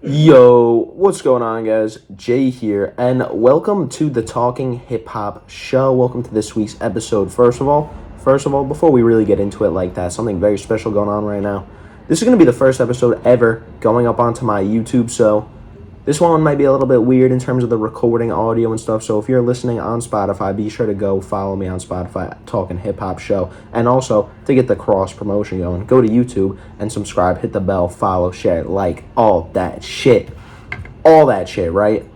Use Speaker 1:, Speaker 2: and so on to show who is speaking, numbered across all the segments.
Speaker 1: Yo, what's going on, guys? Jay here, and welcome to the Talking Hip Hop Show. Welcome to this week's episode. First of all, before we really get into it like that, something very special going on right now. This is going to be the first episode ever going up onto my YouTube, so this one might be a little bit weird in terms of the recording audio and stuff. So if you're listening on Spotify, be sure to go follow me on Spotify, Talking Hip Hop Show. And also, to get the cross promotion going, go to YouTube and subscribe, hit the bell, follow, share, like, all that shit. All that shit, right?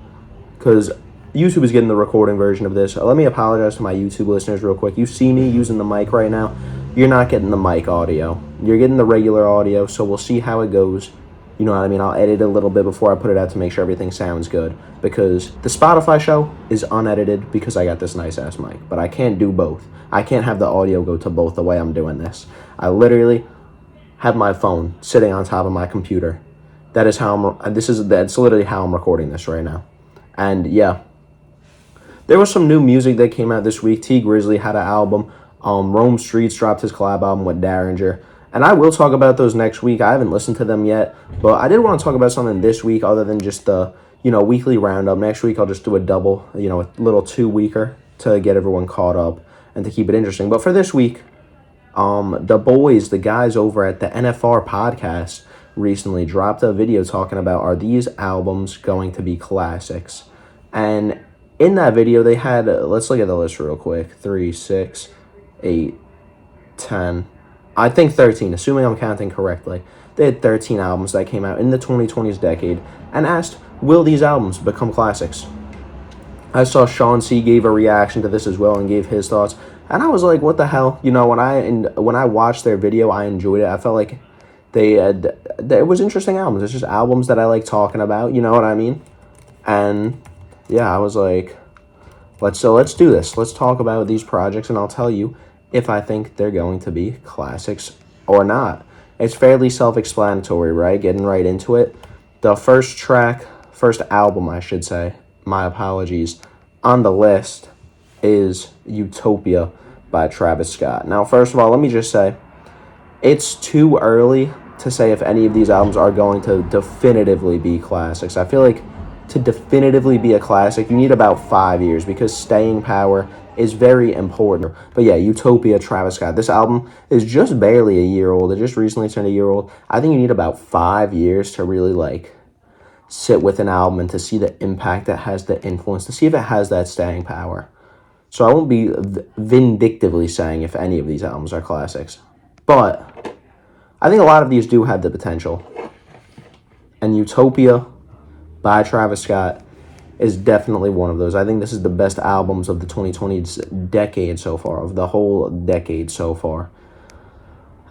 Speaker 1: Because YouTube is getting the recording version of this. Let me apologize to my YouTube listeners real quick. You see me using the mic right now. You're not getting the mic audio. You're getting the regular audio, so we'll see how it goes. You know what I mean? I'll edit a little bit before I put it out to make sure everything sounds good. Because the Spotify show is unedited because I got this nice-ass mic. But I can't do both. I can't have the audio go to both the way I'm doing this. I literally have my phone sitting on top of my computer. That's literally how I'm recording this right now. And yeah. There was some new music that came out this week. T Grizzly had an album. Rome Streets dropped his collab album with Derringer. And I will talk about those next week. I haven't listened to them yet, but I did want to talk about something this week other than just the, weekly roundup. Next week, I'll just do a double, a little 2-weeker to get everyone caught up and to keep it interesting. But for this week, the guys over at the NFR podcast recently dropped a video talking about, are these albums going to be classics? And in that video, they had, let's look at the list real quick, 3, 6, 8, 10... I think 13, assuming I'm counting correctly. They had 13 albums that came out in the 2020's decade and asked, will these albums become classics? I saw Sean C. gave a reaction to this as well and gave his thoughts. And I was like, what the hell? When I watched their video, I enjoyed it. I felt like it was interesting albums. It's just albums that I like talking about, you know what I mean? And yeah, I was like, let's do this. Let's talk about these projects and I'll tell you if I think they're going to be classics or not. It's fairly self-explanatory, right? Getting right into it. The first album, I should say, my apologies, on the list is Utopia by Travis Scott. Now, first of all, let me just say, it's too early to say if any of these albums are going to definitively be classics. I feel like to definitively be a classic, you need about 5 years because staying power is very important. But yeah, Utopia, Travis Scott. This album is just barely a year old. It just recently turned a year old. I think you need about 5 years to really sit with an album and to see the impact that has, the influence, to see if it has that staying power. So I won't be vindictively saying if any of these albums are classics. But I think a lot of these do have the potential. And Utopia by Travis Scott is definitely one of those. I think this is the best albums of the 2020's decade so far, of the whole decade so far.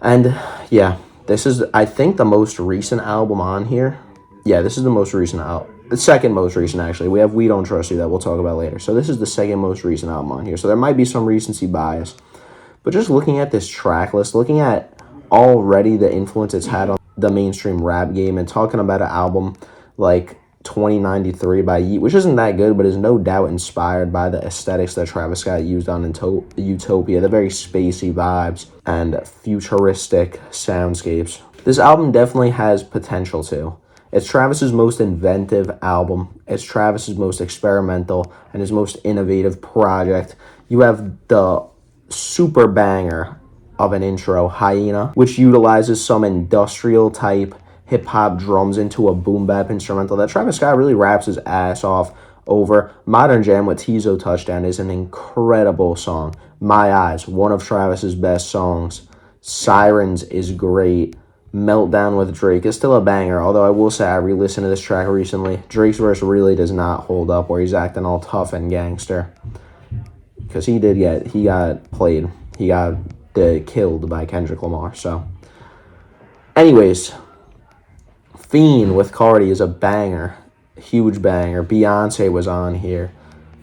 Speaker 1: And yeah, this is, I think, the most recent album on here. Yeah, this is the most recent album. The second most recent, actually. We have We Don't Trust You that we'll talk about later. So this is the second most recent album on here. So there might be some recency bias. But just looking at this track list, looking at already the influence it's had on the mainstream rap game, and talking about an album like 2093 by Yeet, which isn't that good, but is no doubt inspired by the aesthetics that Travis Scott used on Utopia, the very spacey vibes and futuristic soundscapes. This album definitely has potential too. It's Travis's most inventive album. It's Travis's most experimental and his most innovative project. You have the super banger of an intro, Hyena, which utilizes some industrial type hip-hop drums into a boom-bap instrumental that Travis Scott really raps his ass off over. Modern Jam with Tizo Touchdown is an incredible song. My Eyes, one of Travis's best songs. Sirens is great. Meltdown with Drake is still a banger, although I will say I re-listened to this track recently. Drake's verse really does not hold up, where he's acting all tough and gangster. Because he got played. He got killed by Kendrick Lamar, so. Anyways, Fiend with Cardi is a banger. Huge banger. Beyonce was on here.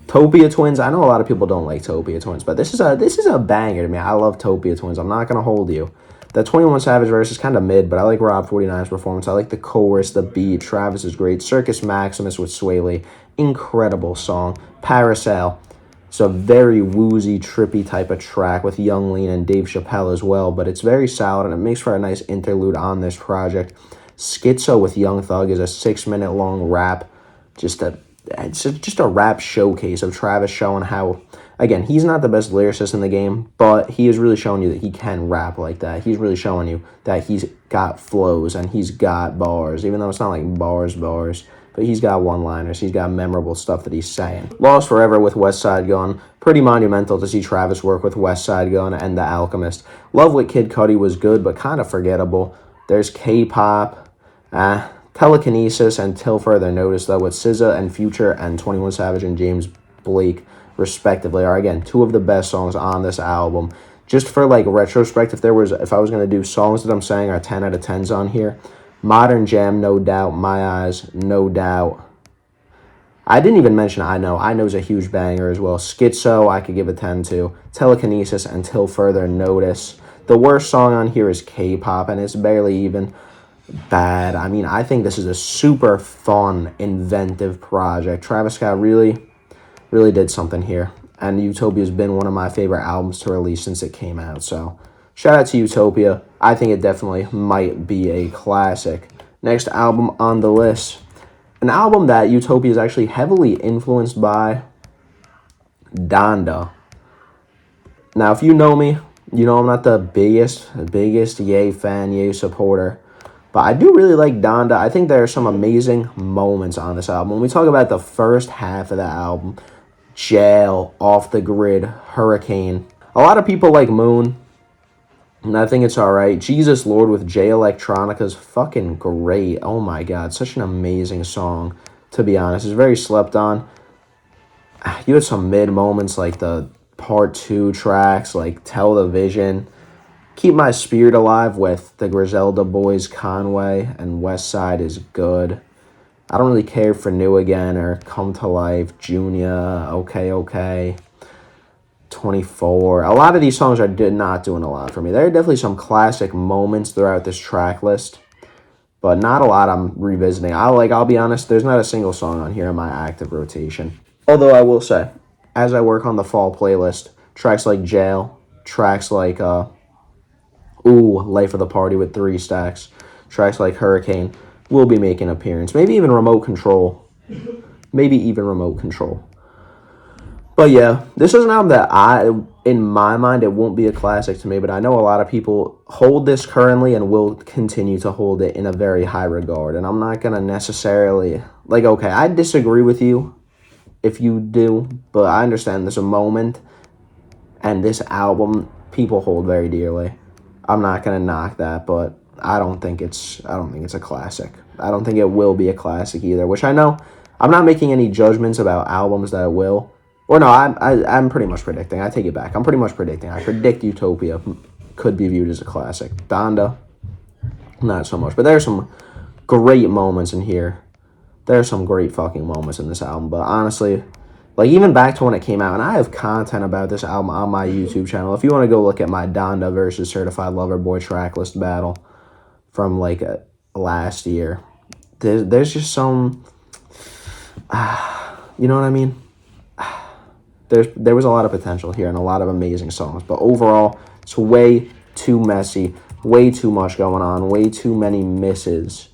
Speaker 1: Topia Twins. I know a lot of people don't like Topia Twins, but this is a banger to me. I love Topia Twins. I'm not going to hold you. The 21 Savage verse is kind of mid, but I like Rob 49's performance. I like the chorus, the beat. Travis is great. Circus Maximus with Sway Lee. Incredible song. Parasail. It's a very woozy, trippy type of track with Young Lean and Dave Chappelle as well, but it's very solid and it makes for a nice interlude on this project. Schizo with Young Thug is a 6-minute long rap. It's just a rap showcase of Travis showing how, again, he's not the best lyricist in the game, but he is really showing you that he can rap like that. He's really showing you that he's got flows and he's got bars, even though it's not like bars, but he's got one-liners. He's got memorable stuff that he's saying. Lost Forever with West Side Gun. Pretty monumental to see Travis work with West Side Gun and The Alchemist. Love with Kid Cudi was good, but kind of forgettable. There's K-pop. Telekinesis and Till Further Notice, though, with SZA and Future and 21 Savage and James Blake, respectively, are, again, two of the best songs on this album. Just for, like, retrospect, if I was going to do songs that I'm saying are 10 out of 10s on here, Modern Jam, no doubt. My Eyes, no doubt. I didn't even mention I Know. I Know's a huge banger as well. Schizo, I could give a 10 to. Telekinesis and Till Further Notice. The worst song on here is K-pop, and it's barely even bad. I mean, I think this is a super fun, inventive project. Travis Scott really did something here. And Utopia's been one of my favorite albums to release since it came out. So, shout out to Utopia. I think it definitely might be a classic. Next album on the list. An album that Utopia is actually heavily influenced by, Donda. Now, if you know me, you know I'm not the biggest Ye fan, Ye supporter. But I do really like Donda. I think there are some amazing moments on this album. When we talk about the first half of the album, Jail, Off the Grid, Hurricane. A lot of people like Moon, and I think it's alright. Jesus Lord with Jay Electronica's fucking great. Oh my god, such an amazing song, to be honest. It's very slept on. You had some mid moments like the part 2 tracks, like Tell the Vision. Keep My Spirit Alive with the Griselda Boys, Conway, and West Side is good. I don't really care for New Again or Come to Life, Junior, Okay. 24. A lot of these songs are not doing a lot for me. There are definitely some classic moments throughout this track list, but not a lot I'm revisiting. I'll be honest, there's not a single song on here in my active rotation. Although I will say, as I work on the fall playlist, tracks like Jail, tracks like Life of the Party with 3 Stacks, tracks like Hurricane will be making an appearance. Maybe even Remote Control. But yeah, this is an album that in my mind, it won't be a classic to me, but I know a lot of people hold this currently and will continue to hold it in a very high regard. And I'm not going to necessarily, okay, I disagree with you if you do, but I understand there's a moment and this album people hold very dearly. I'm not going to knock that, but I don't think it's a classic. I don't think it will be a classic either, which I know I'm not making any judgments about albums that it will. Or no, I'm pretty much predicting. I take it back. I'm pretty much predicting. I predict Utopia could be viewed as a classic. Donda, not so much. But there's some great moments in here. There are some great fucking moments in this album. But honestly, even back to when it came out, and I have content about this album on my YouTube channel. If you want to go look at my Donda versus Certified Lover Boy tracklist battle from last year, there's just some, you know what I mean? There was a lot of potential here and a lot of amazing songs, but overall, it's way too messy, way too much going on, way too many misses.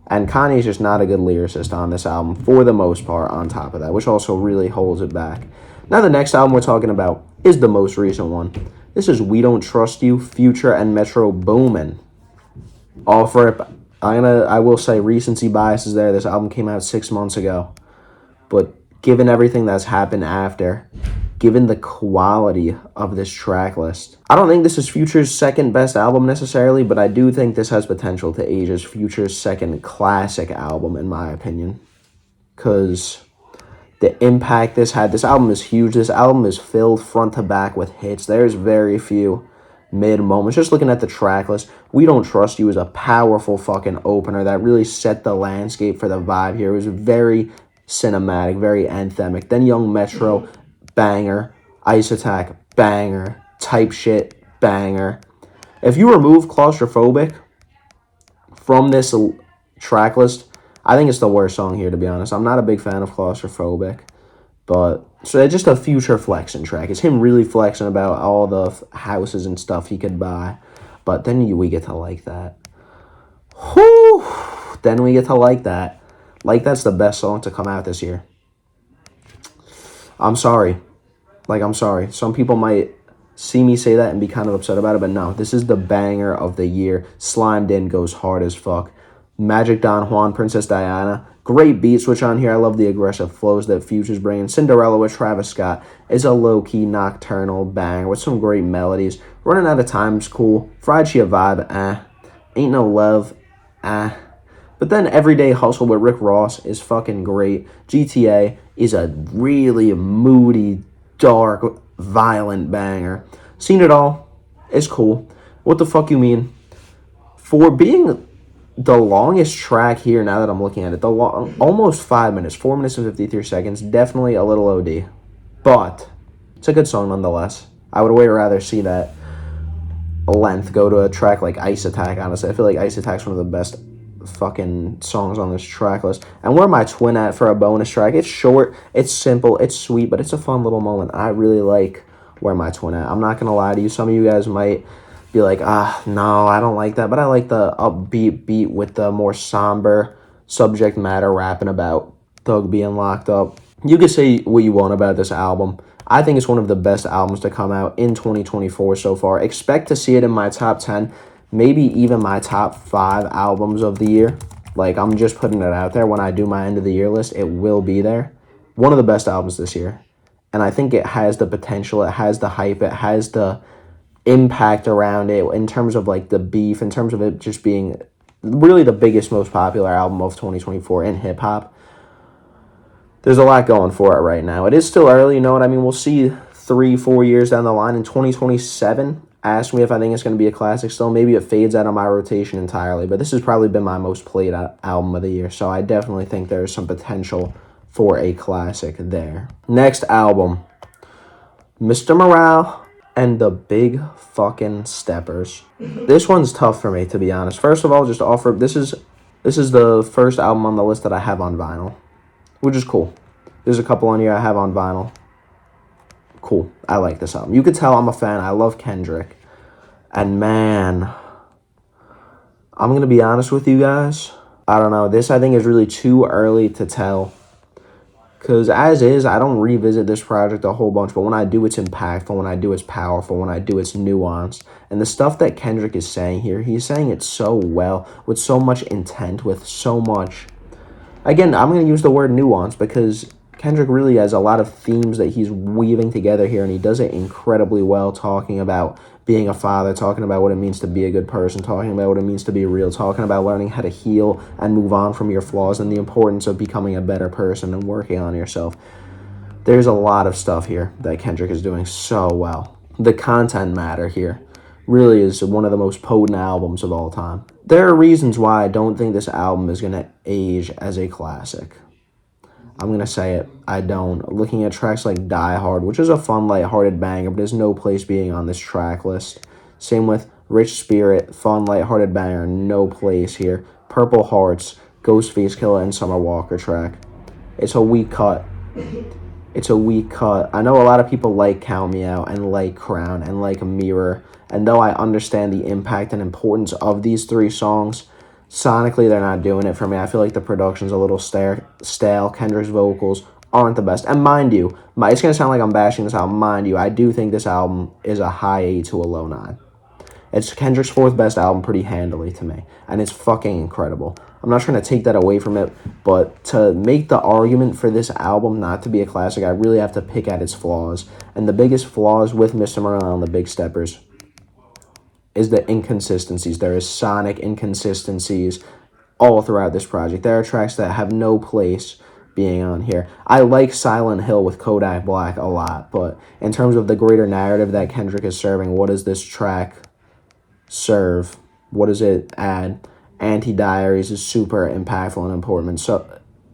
Speaker 1: And Kanye's just not a good lyricist on this album, for the most part, on top of that, which also really holds it back. Now, the next album we're talking about is the most recent one. This is We Don't Trust You, Future and Metro Boomin. I will say recency bias is there. This album came out 6 months ago. But given everything that's happened after, given the quality of this track list, I don't think this is Future's second best album necessarily, but I do think this has potential to age as Future's second classic album, in my opinion. Because the impact this had, this album is huge. This album is filled front to back with hits. There's very few mid moments. Just looking at the track list, We Don't Trust You is a powerful fucking opener that really set the landscape for the vibe here. It was very cinematic, very anthemic. Then Young Metro, banger. Ice Attack, banger. Type Shit, banger. If you remove Claustrophobic from this track list, I think it's the worst song here, to be honest. I'm not a big fan of Claustrophobic, but so it's just a Future flexing track. It's him really flexing about all the houses and stuff he could buy, but then we get to like that. Whew. then we get to Like That. Like That's the best song to come out this year. I'm sorry. I'm sorry. Some people might see me say that and be kind of upset about it, but no, this is the banger of the year. Slimed In goes hard as fuck. Magic Don Juan, Princess Diana. Great beat switch on here. I love the aggressive flows that Future's bringing. Cinderella with Travis Scott is a low-key nocturnal banger with some great melodies. Running Out of Time's cool. Fried She a Vibe, Ain't No Love, But then Everyday Hustle with Rick Ross is fucking great. GTA is a really moody, dark, violent banger. Seen It All is cool. What the fuck you mean? For being the longest track here, now that I'm looking at it, almost 5 minutes, 4 minutes and 53 seconds, definitely a little OD. But it's a good song nonetheless. I would way rather see that length go to a track like Ice Attack, honestly. I feel like Ice Attack's one of the best fucking songs on this track list. And where my twin at for a bonus track? It's short, it's simple, it's sweet, but it's a fun little moment. I really like Where My Twin At. I'm not gonna lie to you. Some of you guys might be like, no, I don't like that, but I like the upbeat beat with the more somber subject matter rapping about Thug being locked up. You can say what you want about this album. I think it's one of the best albums to come out in 2024 so far. Expect to see it in my top 10, maybe even my top 5 albums of the year. I'm just putting it out there. When I do my end of the year list, it will be there. One of the best albums this year. And I think it has the potential, it has the hype, it has the impact around it in terms of the beef, in terms of it just being really the biggest, most popular album of 2024 in hip-hop. There's a lot going for it right now. It is still early, you know what I mean? We'll see 3-4 years down the line in 2027. Ask me if I think it's going to be a classic still. Maybe it fades out of my rotation entirely, but this has probably been my most played album of the year, so I definitely think there's some potential for a classic there. Next album, Mr. Morale and the Big Fucking Steppers. This one's tough for me, to be honest. First of all, just offer, this is the first album on the list that I have on vinyl, which is cool. There's a couple on here I have on vinyl. Cool. I like this album. You could tell I'm a fan. I love Kendrick. And man, I'm going to be honest with you guys. I don't know. This, I think, is really too early to tell. Because as is, I don't revisit this project a whole bunch, but when I do, it's impactful. When I do, it's powerful. When I do, it's nuanced. And the stuff that Kendrick is saying here, he's saying it so well, with so much intent, with so much... Again, I'm going to use the word nuance because Kendrick really has a lot of themes that he's weaving together here, and he does it incredibly well, talking about being a father, talking about what it means to be a good person, talking about what it means to be real, talking about learning how to heal and move on from your flaws and the importance of becoming a better person and working on yourself. There's a lot of stuff here that Kendrick is doing so well. The content matter here really is one of the most potent albums of all time. There are reasons why I don't think this album is going to age as a classic. I'm going to say it. I don't. Looking at tracks like Die Hard, which is a fun, lighthearted banger, but there's no place being on this track list. Same with Rich Spirit, fun, lighthearted banger, no place here. Purple Hearts, Ghostface Killah, and Summer Walker track. It's a weak cut. It's a weak cut. I know a lot of people like Count Me Out and like Crown and like Mirror, and though I understand the impact and importance of these 3 songs, sonically they're not doing it for me. I feel like the production's a little stale. Kendrick's vocals aren't the best. And mind you, it's going to sound like I'm bashing this album. Mind you, I do think this album is a high 8 to a low 9. It's Kendrick's 4th best album pretty handily to me, and it's fucking incredible. I'm not trying to take that away from it, but to make the argument for this album not to be a classic, I really have to pick at its flaws. And the biggest flaws with Mr. Morale and the Big Steppers is the inconsistencies. There is sonic inconsistencies all throughout this project. There are tracks that have no place being on here. I like Silent Hill with Kodak Black a lot, but in terms of the greater narrative that Kendrick is serving, what does this track serve? What does it add? Anti-Diaries is super impactful and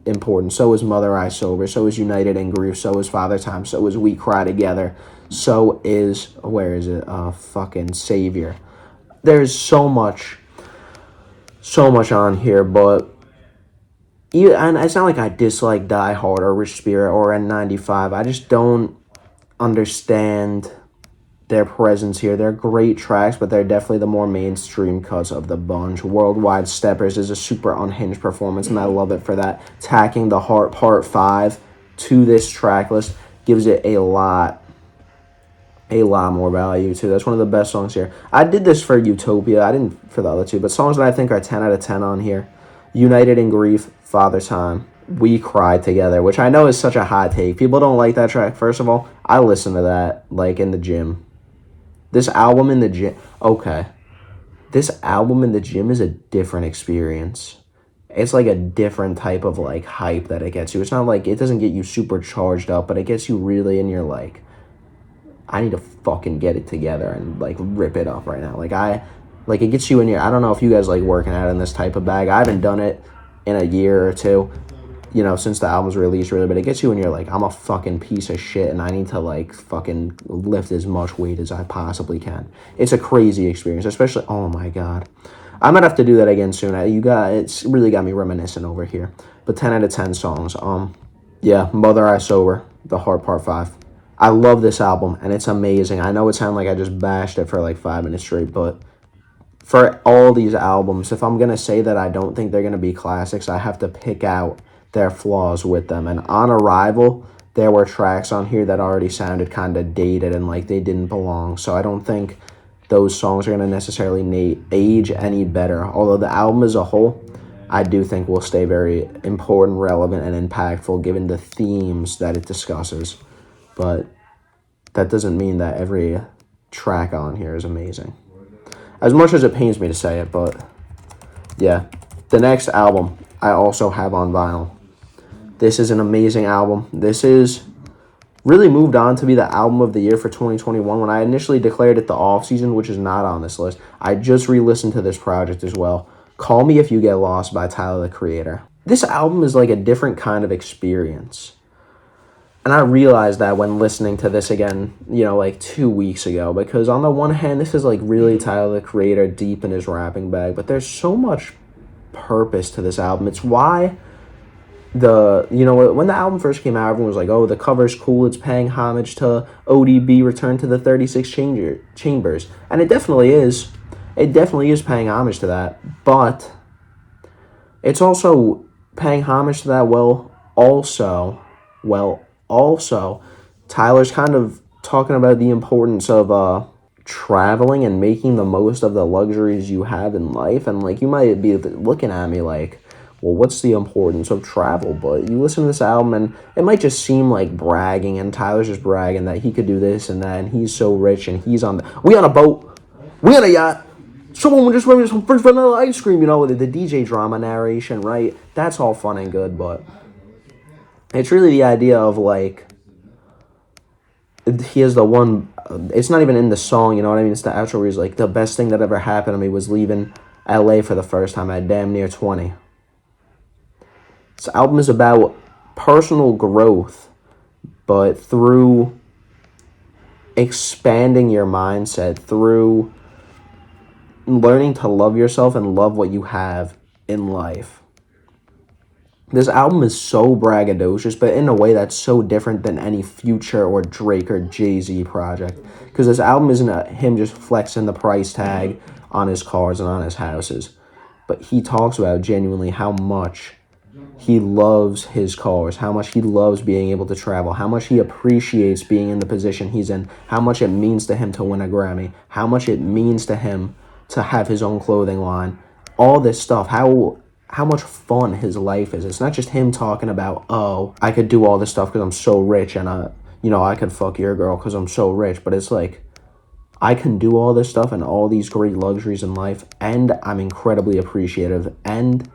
Speaker 1: important. So is Mother I Sober. So is United in Grief. So is Father Time. So is We Cry Together. So is, where is it? Fucking Savior. There's so much on here, but and it's not like I dislike Die Hard or Rich Spirit or N95. I just don't understand their presence here. They're great tracks, but they're definitely the more mainstream cuts of the bunch. Worldwide Steppers is a super unhinged performance, and I love it for that. Tacking the Heart Part 5 to this track list gives it a lot more value too. That's one of the best songs here. I did this for Utopia. I didn't for the other two, but songs that I think are 10 out of 10 on here. United in Grief, Father Time, We Cried Together, which I know is such a hot take. People don't like that track. First of all, I listen to that like in the gym. This album in the gym, okay. This album in the gym is a different experience. It's like a different type of like hype that it gets you. It's not like, it doesn't get you super charged up, but it gets you really in your like, I need to fucking get it together and like rip it up right now. Like it gets you in your, I don't know if you guys like working out in this type of bag. I haven't done it in a year or two, you know, since the album's released really, but it gets you in your like, I'm a fucking piece of shit and I need to like fucking lift as much weight as I possibly can. It's a crazy experience, especially, oh my God. I might have to do that again soon. It's really got me reminiscent over here. But 10 out of 10 songs. Yeah, Mother I Sober, The Heart Part 5. I love this album, and it's amazing. I know it sounded like I just bashed it for like 5 minutes straight, but for all these albums, if I'm going to say that I don't think they're going to be classics, I have to pick out their flaws with them. And on arrival, there were tracks on here that already sounded kind of dated and like they didn't belong. So I don't think those songs are going to necessarily age any better. Although the album as a whole, I do think will stay very important, relevant, and impactful given the themes that it discusses. But that doesn't mean that every track on here is amazing. As much as it pains me to say it, but yeah. The next album I also have on vinyl. This is an amazing album. This is really moved on to be the album of the year for 2021. When I initially declared it the off-season, which is not on this list, I just re-listened to this project as well. Call Me If You Get Lost by Tyler, the Creator. This album is like a different kind of experience. And I realized that when listening to this again, you know, like 2 weeks ago, because on the one hand, this is like really Tyler, the Creator, deep in his rapping bag, but there's so much purpose to this album. It's why when the album first came out, everyone was like, oh, the cover's cool, it's paying homage to ODB, Return to the 36 Chambers. And it definitely is. It definitely is paying homage to that. But it's also paying homage to that also, Tyler's kind of talking about the importance of traveling and making the most of the luxuries you have in life. And like, you might be looking at me like, well, what's the importance of travel? But you listen to this album and it might just seem like bragging, and Tyler's just bragging that he could do this and that, and he's so rich, and we on a boat, we on a yacht, someone just bring me some French vanilla ice cream, you know, the DJ drama narration, right? That's all fun and good, but it's really the idea of like, he is the one, it's not even in the song, you know what I mean? It's the outro where he's like, the best thing that ever happened to me was leaving LA for the first time at damn near 20. This album is about personal growth, but through expanding your mindset, through learning to love yourself and love what you have in life. This album is so braggadocious, but in a way that's so different than any Future or Drake or Jay-Z project. Because this album isn't him just flexing the price tag on his cars and on his houses. But he talks about genuinely how much he loves his cars, how much he loves being able to travel, how much he appreciates being in the position he's in, how much it means to him to win a Grammy, how much it means to him to have his own clothing line, all this stuff, how much fun his life is. It's not just him talking about, oh, I could do all this stuff because I'm so rich, and I could fuck your girl because I'm so rich, but it's like, I can do all this stuff and all these great luxuries in life, and I'm incredibly appreciative, and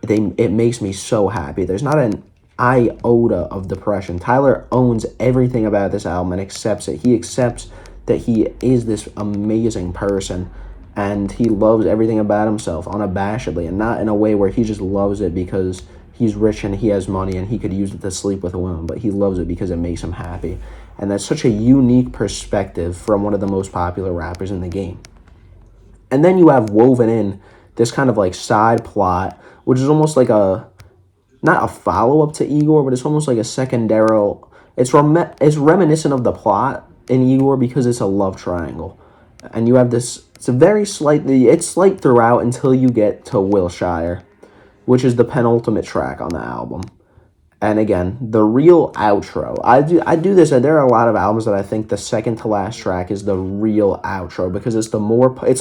Speaker 1: it makes me so happy. There's not an iota of depression. Tyler owns everything about this album and accepts it. He accepts that he is this amazing person, and he loves everything about himself unabashedly, and not in a way where he just loves it because he's rich and he has money and he could use it to sleep with a woman, but he loves it because it makes him happy. And that's such a unique perspective from one of the most popular rappers in the game. And then you have woven in this kind of like side plot, which is almost like not a follow-up to Igor, but it's almost like a secondary, it's reminiscent of the plot, in Igor because it's a love triangle. And you have this, it's slight throughout until you get to Wilshire, which is the penultimate track on the album. And again, the real outro. I do this, and there are a lot of albums that I think the second to last track is the real outro because it's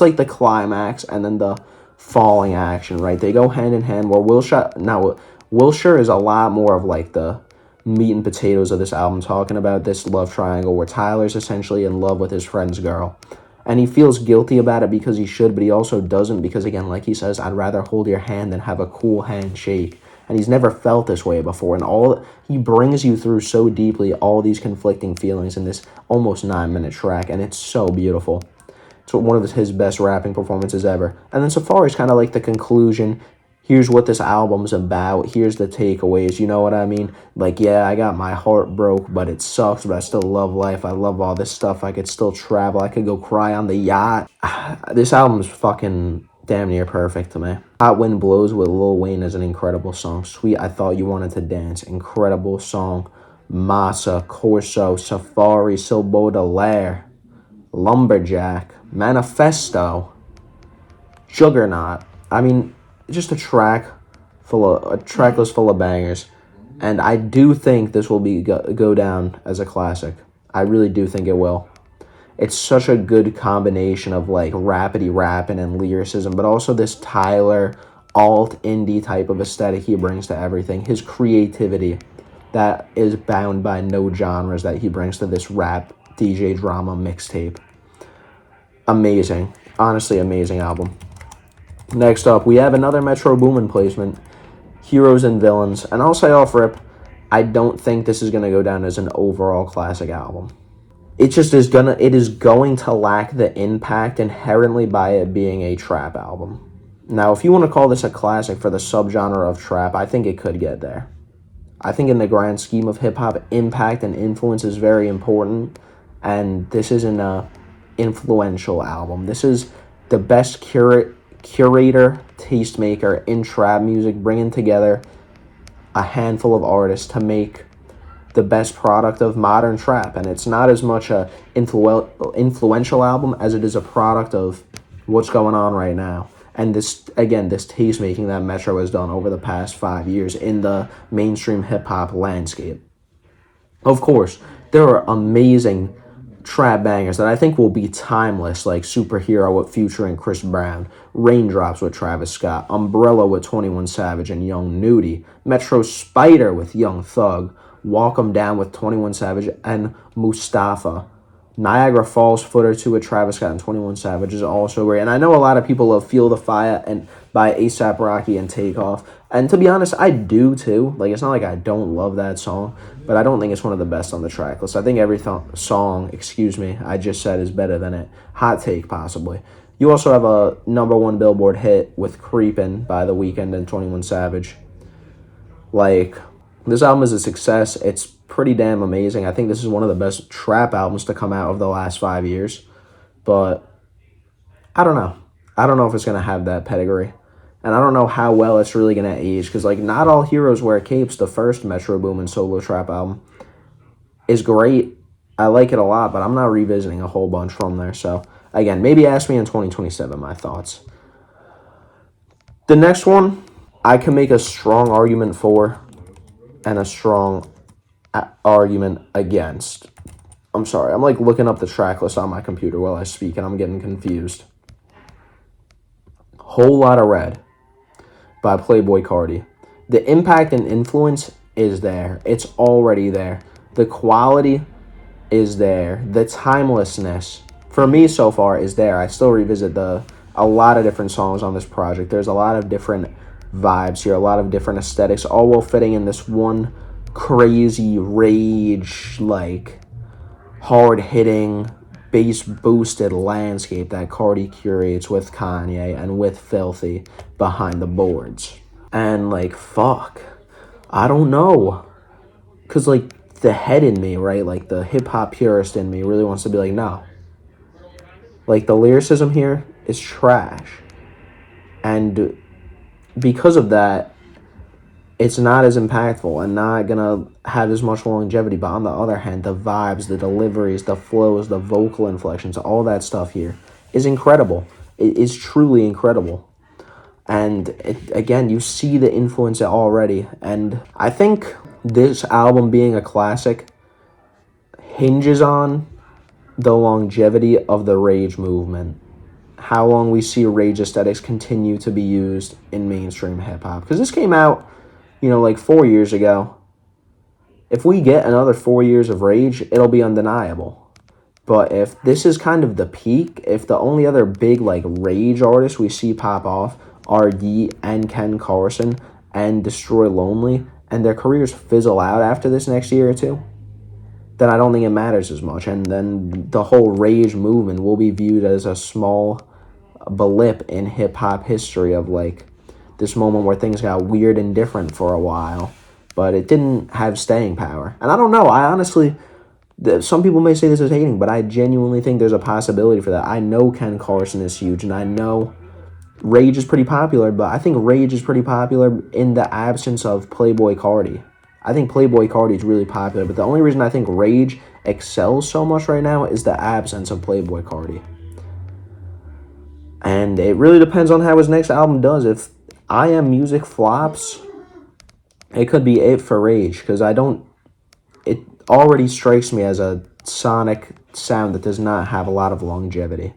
Speaker 1: like the climax and then the falling action, right? They go hand in hand. Where Wilshire is a lot more of like the meat and potatoes of this album, talking about this love triangle where Tyler's essentially in love with his friend's girl. And he feels guilty about it because he should, but he also doesn't because, again, like he says, I'd rather hold your hand than have a cool handshake. And he's never felt this way before. And he brings you through so deeply all these conflicting feelings in this almost 9-minute track. And it's so beautiful. It's one of his best rapping performances ever. And then Safari's kind of like the conclusion. Here's what this album's about. Here's the takeaways. You know what I mean? Like, yeah, I got my heart broke, but it sucks, but I still love life. I love all this stuff. I could still travel. I could go cry on the yacht. This album's fucking damn near perfect to me. Hot Wind Blows with Lil Wayne is an incredible song. Sweet, I Thought You Wanted to Dance. Incredible song. Massa, Corso, Safari, Sil Baudelaire, Lumberjack, Manifesto, Juggernaut. I mean, just a track list full of bangers, and I do think this will go down as a classic. I really do think it will. It's such a good combination of like rapidy rapping and lyricism, but also this Tyler alt indie type of aesthetic he brings to everything. His creativity that is bound by no genres that he brings to this rap DJ drama mixtape. Amazing, honestly, amazing album. Next up, we have another Metro Boomin placement, Heroes and Villains. And I'll say off rip, I don't think this is going to go down as an overall classic album. It is going to lack the impact inherently by it being a trap album. Now, if you want to call this a classic for the subgenre of trap, I think it could get there. I think in the grand scheme of hip-hop, impact and influence is very important, and this isn't a influential album. This is the best curator, tastemaker in trap music, bringing together a handful of artists to make the best product of modern trap. And it's not as much a influential album as it is a product of what's going on right now. And this tastemaking that Metro has done over the past 5 years in the mainstream hip-hop landscape. Of course, there are amazing trap bangers that I think will be timeless, like Superhero with Future and Chris Brown, Raindrops with Travis Scott, Umbrella with 21 Savage and Young Nudy, Metro Spider with Young Thug, Walk 'Em Down with 21 Savage and Mustafa, Niagara Falls Footer 2 with Travis Scott and 21 Savage is also great. And I know a lot of people love Feel the Fire and by A$AP Rocky and Takeoff. And to be honest, I do too. Like, it's not like I don't love that song, but I don't think it's one of the best on the track list. I think every song, I just said is better than it. Hot take, possibly. You also have a #1 Billboard hit with Creepin' by The Weeknd and 21 Savage. Like, this album is a success. It's pretty damn amazing. I think this is one of the best trap albums to come out of the last 5 years. But I don't know. I don't know if it's going to have that pedigree. And I don't know how well it's really going to age. Because, like, Not All Heroes Wear Capes, the first Metro Boomin solo trap album, is great. I like it a lot, but I'm not revisiting a whole bunch from there. So, again, maybe ask me in 2027 my thoughts. The next one, I can make a strong argument for and a strong argument against. I'm sorry, I'm like looking up the track list on my computer while I speak and I'm getting confused. Whole Lotta Red by Playboi Carti. The impact and influence is there. It's already there. The quality is there. The timelessness, for me so far, is there. I still revisit a lot of different songs on this project. There's a lot of different vibes here, a lot of different aesthetics, all while fitting in this one crazy rage, like hard-hitting, bass-boosted landscape that Carti curates with Kanye and with Filthy behind the boards. And, like, fuck. I don't know. Because, like, the head in me, right, like, the hip-hop purist in me really wants to be like, no. Like, the lyricism here is trash. And because of that, it's not as impactful and not gonna have as much longevity. But on the other hand, the vibes, the deliveries, the flows, the vocal inflections, all that stuff here is incredible. It is truly incredible. And again, you see the influence already. And I think this album being a classic hinges on the longevity of the rage movement. How long we see rage aesthetics continue to be used in mainstream hip hop. Because this came out, like 4 years ago. If we get another 4 years of rage, it'll be undeniable. But if this is kind of the peak, if the only other big rage artists we see pop off are Yeet and Ken Carson and Destroy Lonely, and their careers fizzle out after this next year or two, then I don't think it matters as much. And then the whole rage movement will be viewed as a small blip in hip-hop history of this moment where things got weird and different for a while, but it didn't have staying power. And I don't know, I honestly, some people may say this is hating, but I genuinely think there's a possibility for that. I know Ken Carson is huge, and I know Rage is pretty popular, but I think Rage is pretty popular in the absence of Playboi Carti. I think Playboi Carti is really popular, but the only reason I think Rage excels so much right now is the absence of Playboi Carti. And it really depends on how his next album does. If I Am Music flops, it could be it for Rage, because it already strikes me as a sonic sound that does not have a lot of longevity,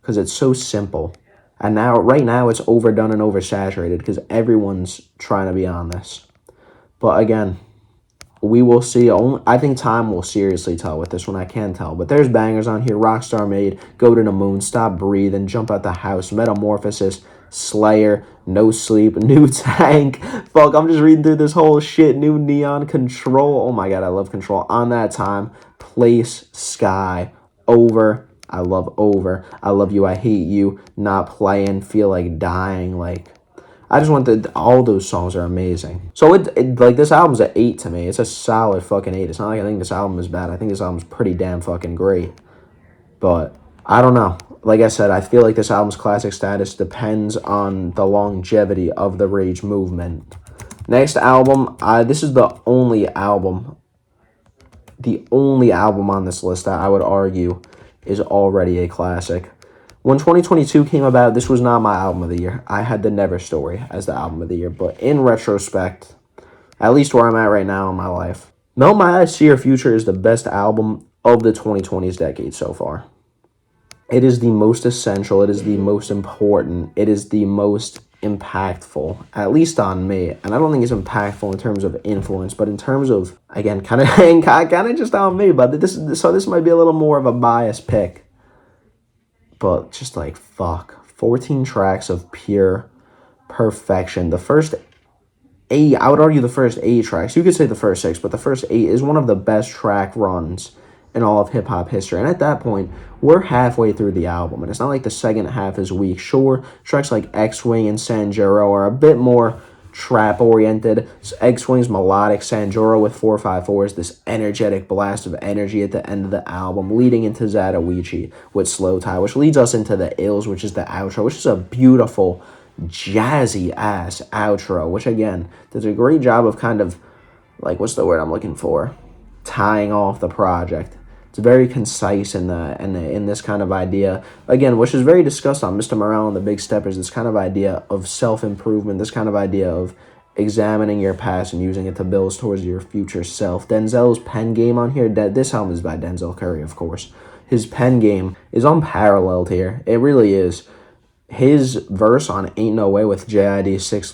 Speaker 1: because it's so simple. And right now, it's overdone and oversaturated because everyone's trying to be on this. But again, we will see. I think time will seriously tell with this one. I can tell. But there's bangers on here. Rockstar Made, Go to the Moon, Stop Breathing, Jump Out the House, Metamorphosis, Slayer, No Sleep, New Tank. Fuck, I'm just reading through this whole shit. New Neon, Control. Oh my god, I love Control. On That Time, Place, Sky, Over. I love Over. I Love You, I Hate You, Not Playing, Feel Like Dying. I just want all those songs are amazing. So this album's an 8 to me. It's a solid fucking 8. It's not like I think this album is bad. I think this album's pretty damn fucking great. But I don't know. Like I said, I feel like this album's classic status depends on the longevity of the Rage movement. Next album, this is the only album on this list that I would argue is already a classic. When 2022 came about, this was not my album of the year. I had The Never Story as the album of the year. But in retrospect, at least where I'm at right now in my life, Melt My Eyes, See Your Future is the best album of the 2020s decade so far. It is the most essential. It is the most important. It is the most impactful, at least on me. And I don't think it's impactful in terms of influence, but in terms of, again, kind of just on me. But this might be a little more of a biased pick. But just 14 tracks of pure perfection. The first 8, I would argue the first 8 tracks, you could say the first 6, but the first 8 is one of the best track runs in all of hip-hop history. And at that point, we're halfway through the album, and it's not like the second half is weak. Sure, tracks like X-Wing and Sanjuro are a bit more trap-oriented. X-Wing's melodic, Sanjuro with 454 this energetic blast of energy at the end of the album, leading into Zatoichi with Slow Tie, which leads us into The Ills, which is the outro, which is a beautiful, jazzy-ass outro, which, again, does a great job of kind of, what's the word I'm looking for? Tying off the project. It's very concise in this kind of idea, again, which is very discussed on Mr. Morale and the Big Steppers, this kind of idea of self-improvement, this kind of idea of examining your past and using it to build towards your future self. Denzel's pen game on here, this album is by Denzel Curry, of course. His pen game is unparalleled here. It really is. His verse on Ain't No Way with JID, Six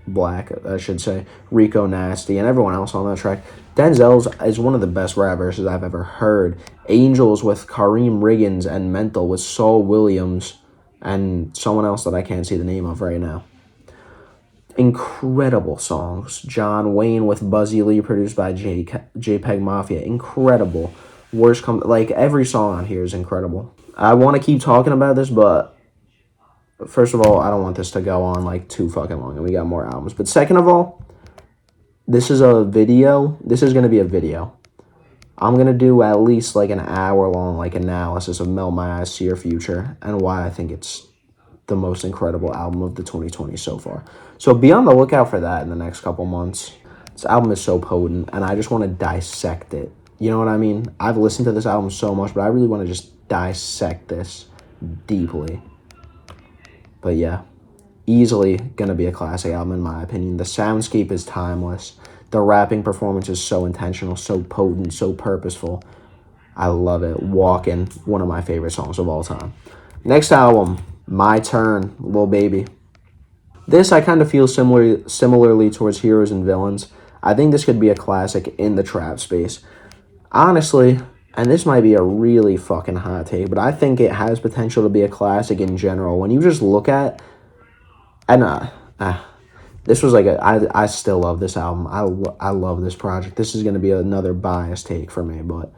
Speaker 1: Black, I should say, Rico Nasty, and everyone else on that track. Denzel's is one of the best rap verses I've ever heard. Angels with Kareem Riggins and Mental with Saul Williams and someone else that I can't see the name of right now. Incredible songs. John Wayne with Buzzy Lee, produced by JPEG Mafia. Incredible. Every song on here is incredible. I want to keep talking about this, but first of all, I don't want this to go on too fucking long, and we got more albums. But second of all, this is a video. This is going to be a video. I'm going to do at least an hour long analysis of Melt My Eyes, See Your Future, and why I think it's the most incredible album of the 2020s so far. So be on the lookout for that in the next couple months. This album is so potent, and I just want to dissect it. You know what I mean? I've listened to this album so much, but I really want to just dissect this deeply. But yeah, easily gonna be a classic album in my opinion. The soundscape is timeless. The rapping performance is so intentional, so potent, so purposeful. I love it. Walkin', one of my favorite songs of all time. Next album, My Turn, Lil Baby. This I kind of feel similarly towards Heroes and Villains. I think this could be a classic in the trap space. Honestly, and this might be a really fucking hot take, but I think it has potential to be a classic in general. When you just look at, and this was like I still love this album. I love this project. This is going to be another biased take for me, but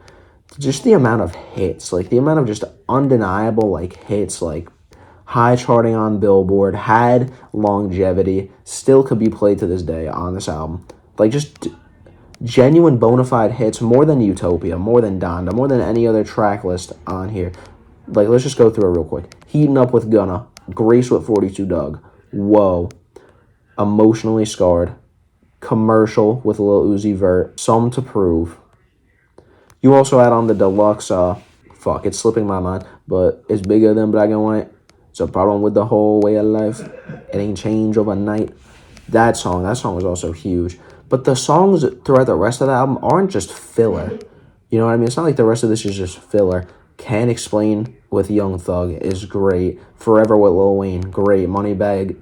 Speaker 1: just the amount of hits, like the amount of just undeniable like hits, like high charting on Billboard, had longevity, still could be played to this day on this album. Like just genuine bona fide hits, more than Utopia, more than Donda, more than any other track list on here. Like, let's just go through it real quick. Heating Up with Gunna, Grace with 42 Doug, Whoa, Emotionally Scarred, Commercial with Lil Uzi Vert, Some to Prove. You also add on the deluxe, it's slipping my mind, but it's bigger than black and white. It's a problem with the whole way of life. It ain't change overnight. That song was also huge. But the songs throughout the rest of the album aren't just filler. You know what I mean? It's not like the rest of this is just filler. Can't Explain with Young Thug is great. Forever with Lil Wayne, great. Moneybag,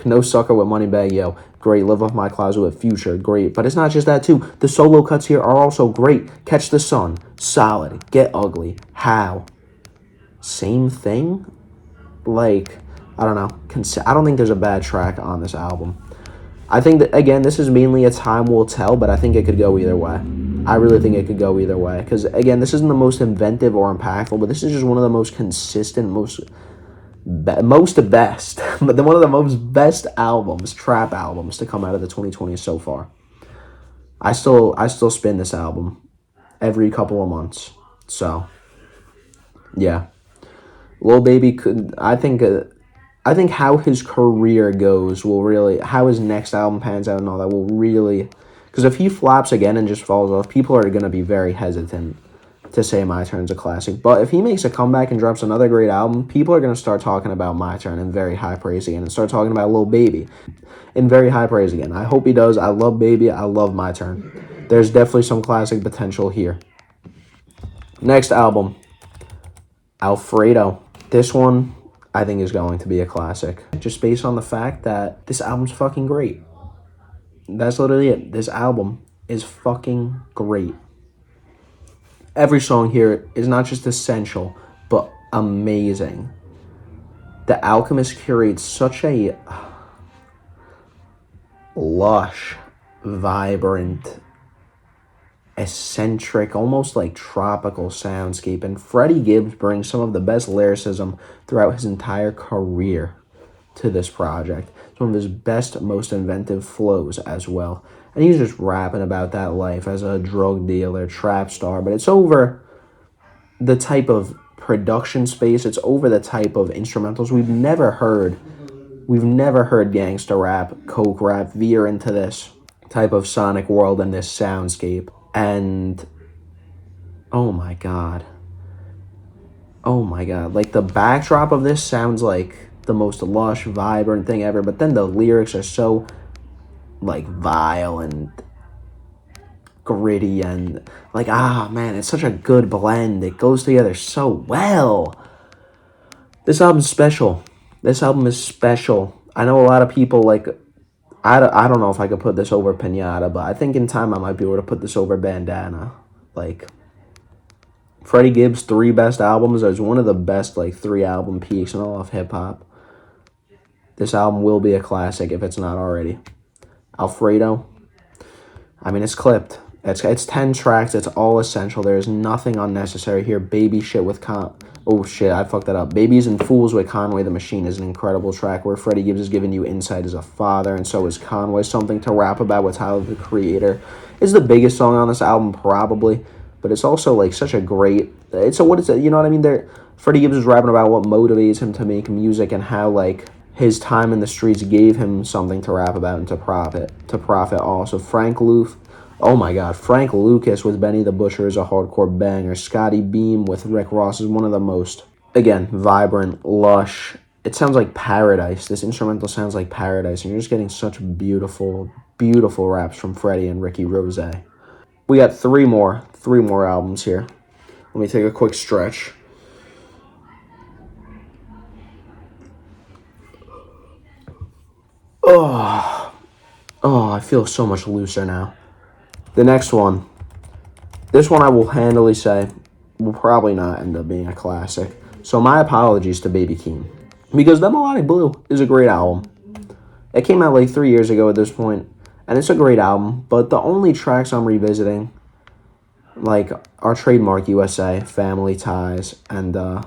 Speaker 1: No Sucker with Moneybag Yo, great. Live Off My Closet with Future, great. But it's not just that too. The solo cuts here are also great. Catch the Sun, solid. Get Ugly, How, same thing. Like, I don't know. I don't think there's a bad track on this album. I think that, again, this is mainly a time will tell, but I think it could go either way. I really think it could go either way. Because, again, this isn't the most inventive or impactful, but this is just one of the most consistent, most best, but one of the most best albums, trap albums, to come out of the 2020s so far. I still spin this album every couple of months. So, yeah. Lil Baby could, I think how his career goes will really, how his next album pans out and all that will really, because if he flops again and just falls off, people are going to be very hesitant to say My Turn's a classic. But if he makes a comeback and drops another great album, people are going to start talking about My Turn in very high praise again and start talking about Lil Baby in very high praise again. I hope he does. I love Baby. I love My Turn. There's definitely some classic potential here. Next album, Alfredo. This one, I think, is going to be a classic. Just based on the fact that this album's fucking great. That's literally it. This album is fucking great. Every song here is not just essential, but amazing. The Alchemist curates such a lush, vibrant, eccentric, almost like tropical soundscape, and Freddie Gibbs brings some of the best lyricism throughout his entire career to this project. Some of his best, most inventive flows as well. And he's just rapping about that life as a drug dealer, trap star, but it's over the type of production space, it's over the type of instrumentals we've never heard gangsta rap, coke rap veer into this type of sonic world and this soundscape. And oh my god, like the backdrop of this sounds like the most lush, vibrant thing ever, but then the lyrics are so like vile and gritty and like, man, it's such a good blend. It goes together so well. This album's special. This album is special. I know a lot of people like, I don't know if I could put this over Pinata, but I think in time I might be able to put this over Bandana. Like, Freddie Gibbs' 3 best albums is one of the best, like, 3 album peaks in all of hip-hop. This album will be a classic if it's not already. Alfredo, I mean, it's clipped. It's 10 tracks. It's all essential. There's nothing unnecessary here. Baby Shit with I fucked that up. Babies and Fools with Conway the Machine is an incredible track where Freddie Gibbs is giving you insight as a father, and so is Conway. Something to rap about with Tyler, the Creator, is the biggest song on this album, probably. but it's also like such a great. It's a what is it? You know what I mean? There, Freddie Gibbs was rapping about what motivates him to make music and how like his time in the streets gave him something to rap about and to profit also. Oh my God, Frank Lucas with Benny the Butcher is a hardcore banger. Scotty Beam with Rick Ross is one of the most, again, vibrant, lush. It sounds like paradise. This instrumental sounds like paradise, and you're just getting such beautiful, beautiful raps from Freddie and Ricky Rose. We got three more albums here. Let me take a quick stretch. Oh, I feel so much looser now. The next one, this one I will handily say will probably not end up being a classic. So my apologies to Baby Keem, because The Melodic Blue is a great album. It came out like 3 years ago at this point, and it's a great album, but the only tracks I'm revisiting like are Trademark USA, Family Ties, and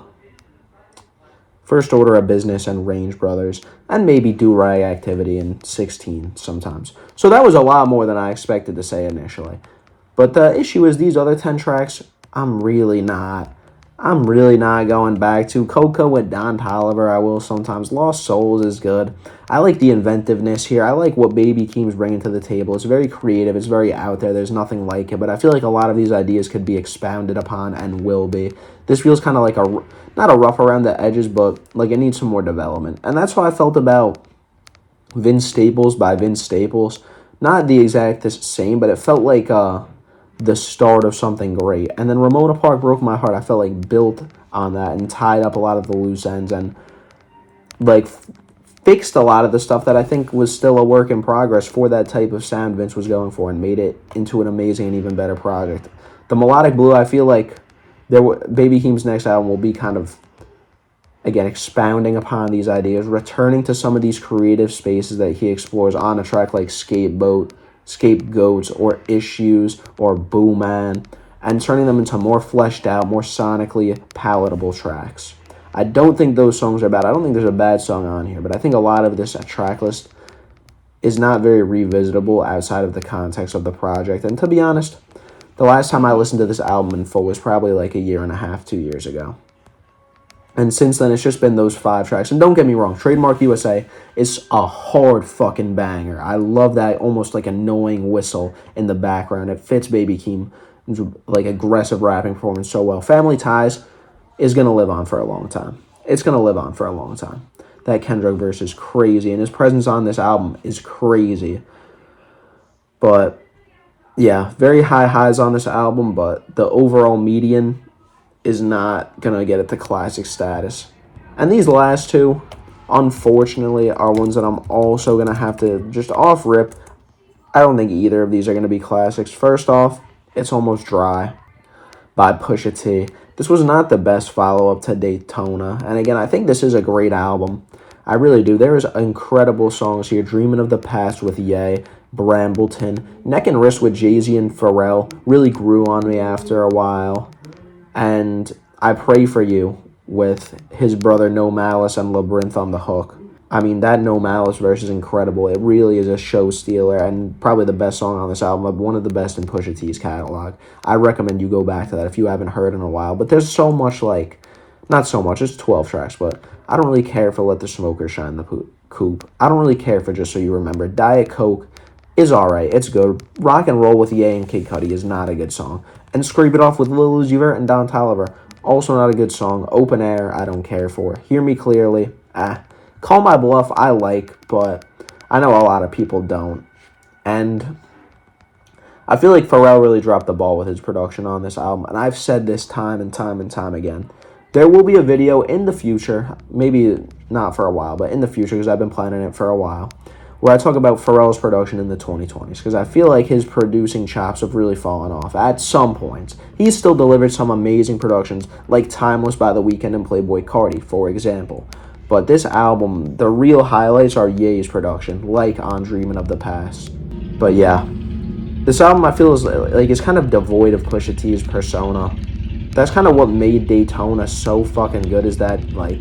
Speaker 1: First Order of Business and Range Brothers, and maybe Do-Rag Activity and 16 sometimes. So that was a lot more than I expected to say initially. But the issue is these other 10 tracks, I'm really not going back to. Coco with Don Toliver, I will sometimes. Lost Souls is good. I like the inventiveness here. I like what Baby Keem's bringing to the table. It's very creative. It's very out there. There's nothing like it. But I feel like a lot of these ideas could be expounded upon and will be. This feels kind of like not a rough around the edges, but like it needs some more development. And that's how I felt about Vince Staples by Vince Staples. Not the exact same, but it felt like the start of something great. And then Ramona Park Broke My Heart, I felt like built on that and tied up a lot of the loose ends and like fixed a lot of the stuff that I think was still a work in progress for that type of sound Vince was going for, and made it into an amazing and even better project. The Melodic Blue, I feel like Baby Keem's next album will be kind of, again, expounding upon these ideas, returning to some of these creative spaces that he explores on a track like Scapegoats or Issues or Boo Man, and turning them into more fleshed out, more sonically palatable tracks. I don't think those songs are bad. I don't think there's a bad song on here, but I think a lot of this track list is not very revisitable outside of the context of the project. And to be honest, the last time I listened to this album in full was probably like a year and a half, 2 years ago. And since then, it's just been those 5 tracks. And don't get me wrong, Trademark USA is a hard fucking banger. I love that almost like annoying whistle in the background. It fits Baby Keem's like aggressive rapping performance so well. Family Ties is going to live on for a long time. It's going to live on for a long time. That Kendrick verse is crazy, and his presence on this album is crazy. But yeah, very high highs on this album, but the overall median is not going to get it to classic status. And these last two, unfortunately, are ones that I'm also going to have to just off rip. I don't think either of these are going to be classics. First off, It's Almost Dry by Pusha T. This was not the best follow-up to Daytona. And again, I think this is a great album. I really do. There is incredible songs here. Dreaming of the Past with Ye, Brambleton, Neck and Wrist with Jay-Z and Pharrell really grew on me after a while. And I Pray For You with his brother No Malice and Labyrinth on the hook. I mean, that No Malice verse is incredible. It really is a show stealer and probably the best song on this album, one of the best in Pusha T's catalog. I recommend you go back to that if you haven't heard in a while. But there's so much not so much, it's 12 tracks, but I don't really care for Let the Smoker Shine the Coop. I don't really care for Just So You Remember. Diet Coke is alright, it's good. Rock and Roll with Ye and Kid Cudi is not a good song. And Scrape It Off with Lil Uzi Vert and Don Toliver, also not a good song. Open Air, I don't care for. Hear Me Clearly, Call My Bluff, I like, but I know a lot of people don't. And I feel like Pharrell really dropped the ball with his production on this album, and I've said this time and time and time again. There will be a video in the future, maybe not for a while, but in the future, because I've been planning it for a while, where I talk about Pharrell's production in the 2020s, because I feel like his producing chops have really fallen off at some points. He's still delivered some amazing productions, like Timeless by The Weeknd and Playboi Carti, for example. But this album, the real highlights are Ye's production, like on Dreaming of the Past. But yeah, this album I feel is kind of devoid of Pusha T's persona. That's kind of what made Daytona so fucking good, is that like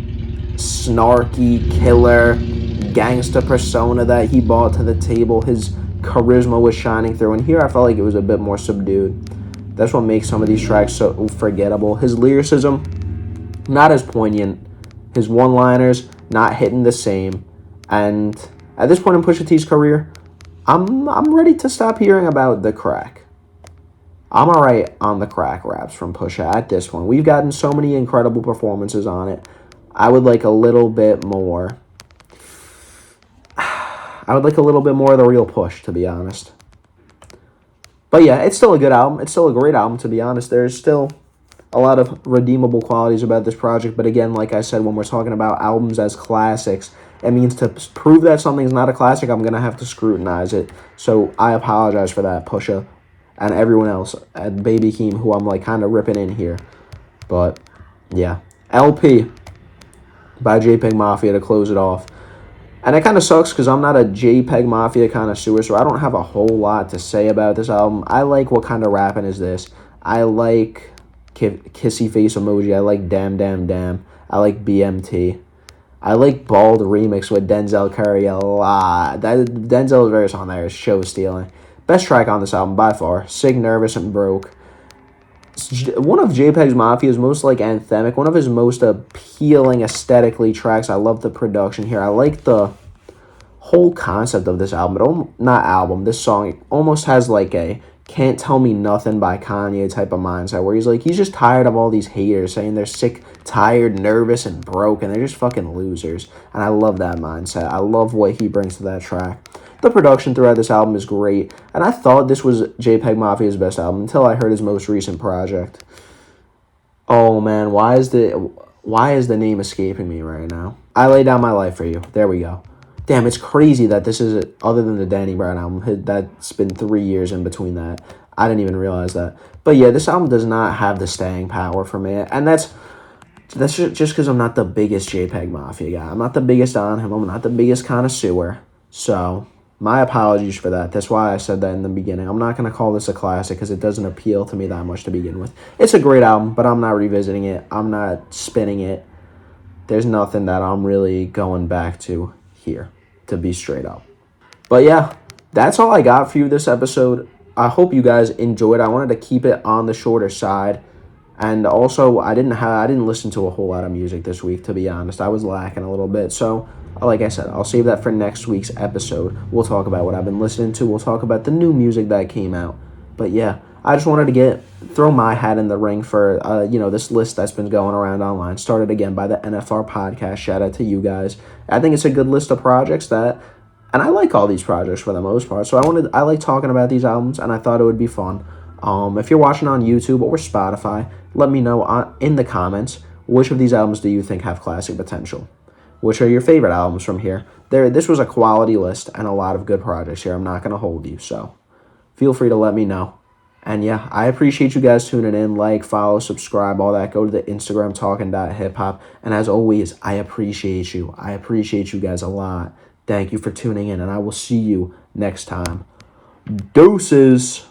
Speaker 1: snarky, killer, gangsta persona that he brought to the table. His charisma was shining through, and here I felt like it was a bit more subdued. That's what makes some of these tracks so forgettable. His lyricism, not as poignant. His one-liners, not hitting the same. And at this point in Pusha T's career, I'm ready to stop hearing about the crack. I'm alright on the crack raps from Pusha at this point. We've gotten so many incredible performances on it. I would like a little bit more. I would like a little bit more of the real push, to be honest. But yeah, it's still a good album. It's still a great album, to be honest. There's still a lot of redeemable qualities about this project. But again, like I said, when we're talking about albums as classics, it means to prove that something's not a classic, I'm going to have to scrutinize it. So I apologize for that, Pusha, and everyone else at Baby Keem, who I'm like kind of ripping in here. But yeah, LP by JPEG Mafia to close it off. And it kind of sucks because I'm not a JPEG Mafia connoisseur, so I don't have a whole lot to say about this album. I like What Kind of Rapping Is This? I like Kissy Face Emoji. I like Damn Damn Damn. I like BMT. I like Bald Remix with Denzel Curry a lot. Denzel's verse on there is show stealing. Best track on this album by far. Sig Nervous and Broke. One of JPEG Mafia's most like anthemic, one of his most appealing aesthetically tracks. I love the production here. I like the whole concept of this album. This song, it almost has like a Can't Tell Me Nothing by Kanye type of mindset, where he's just tired of all these haters saying they're sick, tired, nervous, and broke, and they're just fucking losers. And I love that mindset. I love what he brings to that track. The production throughout this album is great, and I thought this was JPEG Mafia's best album until I heard his most recent project. Oh man, why is the name escaping me right now? I Lay Down My Life For You. There we go. Damn, it's crazy that this is, other than the Danny Brown album, that's been 3 years in between that. I didn't even realize that. But yeah, this album does not have the staying power for me, and that's just because I'm not the biggest JPEG Mafia guy. I'm not the biggest on him. I'm not the biggest connoisseur. So my apologies for that. That's why I said that in the beginning. I'm not going to call this a classic because it doesn't appeal to me that much to begin with. It's a great album, but I'm not revisiting it. I'm not spinning it. There's nothing that I'm really going back to here, to be straight up. But yeah, that's all I got for you this episode. I hope you guys enjoyed. I wanted to keep it on the shorter side. And also, I didn't listen to a whole lot of music this week, to be honest. I was lacking a little bit. So, like I said, I'll save that for next week's episode. We'll talk about what I've been listening to. We'll talk about the new music that came out. But yeah, I just wanted to throw my hat in the ring for, this list that's been going around online. Started again by the NFR podcast. Shout out to you guys. I think it's a good list of projects and I like all these projects for the most part. So I like talking about these albums, and I thought it would be fun. If you're watching on YouTube or Spotify, let me know in the comments, which of these albums do you think have classic potential? Which are your favorite albums from here? This was a quality list and a lot of good projects here. I'm not going to hold you, so feel free to let me know. And yeah, I appreciate you guys tuning in. Like, follow, subscribe, all that. Go to the Instagram, talking.hiphop. And as always, I appreciate you. I appreciate you guys a lot. Thank you for tuning in, and I will see you next time. Deuces.